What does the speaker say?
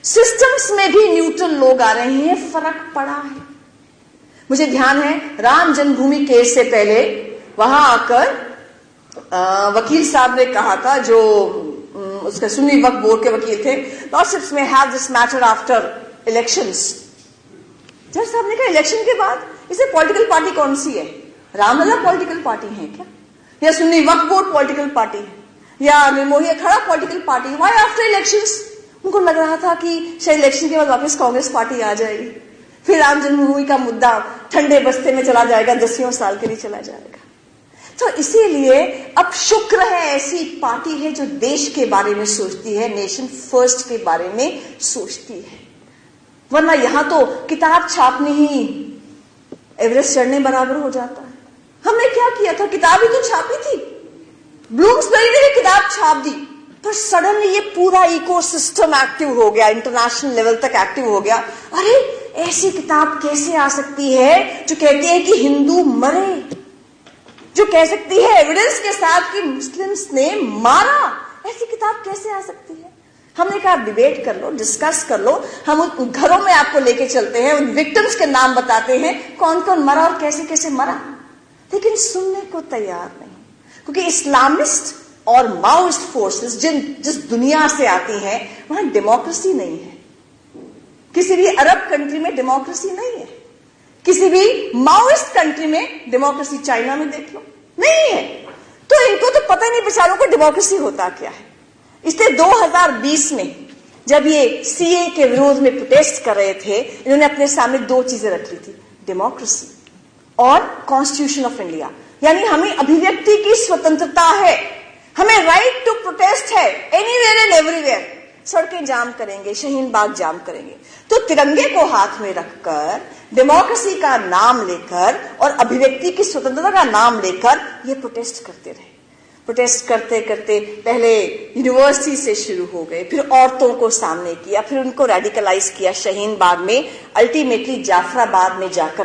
Systems में भी neutral लोग आ रहे हैं, फर्क पड़ा है। मुझे ध्यान है राम जन्मभूमि केस से पहले वहां आकर वकील साहब ने कहा था, जो उसके सुन्नी वक्फ बोर्ड के वकील थे, लॉर्डशिप्स में have this matter after elections. जज साहब ने कहा इलेक्शन के बाद इसे पॉलिटिकल पार्टी कौन सी है? रामलला पॉलिटिकल पार्टी है क्या, या सुन्नी वक्फ बोर्ड पॉलिटिकल पार्टी है, या निर्मोही अखाड़ा पॉलिटिकल पार्टी है? Why after elections? उनको लग रहा था कि शायद इलेक्शन के बाद वापस कांग्रेस पार्टी आ जाएगी, फिर राम जन्मभूमि का मुद्दा ठंडे बस्ते में चला जाएगा, 10 साल के लिए चला जाएगा। तो इसीलिए अब शुक्र है ऐसी पार्टी है जो देश के बारे में सोचती है, नेशन फर्स्ट के बारे में सोचती है। वरना यहां तो किताब छापनी ही एवरेस्ट चढ़ने बराबर हो जाता है। हमने क्या किया था, किताब ही तो छापी थी, ब्लूम्सबेरी ने भी किताब छाप दी, पर सडनली ये पूरा इकोसिस्टम एक्टिव हो गया, इंटरनेशनल लेवल तक एक्टिव हो गया। अरे ऐसी किताब कैसे आ सकती है जो कहती है कि हिंदू मरे, जो कह सकती है एविडेंस के साथ कि मुस्लिम्स ने मारा? ऐसी किताब कैसे आ सकती है? हमने कहा डिबेट कर लो, डिस्कस कर लो, हम उन घरों में आपको लेके चलते हैं, उन विक्टिम्स के नाम बताते हैं, कौन कौन मरा और कैसे कैसे मरा। लेकिन सुनने को तैयार नहीं, क्योंकि इस्लामिस्ट और माओइस्ट फोर्सेस जिस दुनिया से आती हैं वहां डेमोक्रेसी नहीं है। किसी भी अरब कंट्री में डेमोक्रेसी नहीं है, किसी भी माओइस्ट कंट्री में डेमोक्रेसी, चाइना में देख लो, नहीं है। तो इनको तो पता नहीं बेचारों को डेमोक्रेसी होता क्या है। इसलिए 2020 में जब ये सीए के विरोध में प्रोटेस्ट कर रहे थे, इन्होंने अपने सामने 2 चीजें रख ली थी, डेमोक्रेसी और कॉन्स्टिट्यूशन ऑफ इंडिया। यानी हमें अभिव्यक्ति की स्वतंत्रता है, हमें राइट टू प्रोटेस्ट है, एनीवेयर एंड एवरीवेयर। सड़कें जाम करेंगे, शाहीन बाग जाम करेंगे। तो तिरंगे को हाथ में रखकर, डेमोक्रेसी का नाम लेकर और अभिव्यक्ति की स्वतंत्रता का नाम लेकर ये प्रोटेस्ट करते रहे। प्रोटेस्ट करते करते पहले यूनिवर्सिटी से शुरू हो गए, फिर औरतों को सामने किया, फिर उनको रेडिकलाइज किया शाहीन बाग में, अल्टीमेटली जाफराबाद में जाकर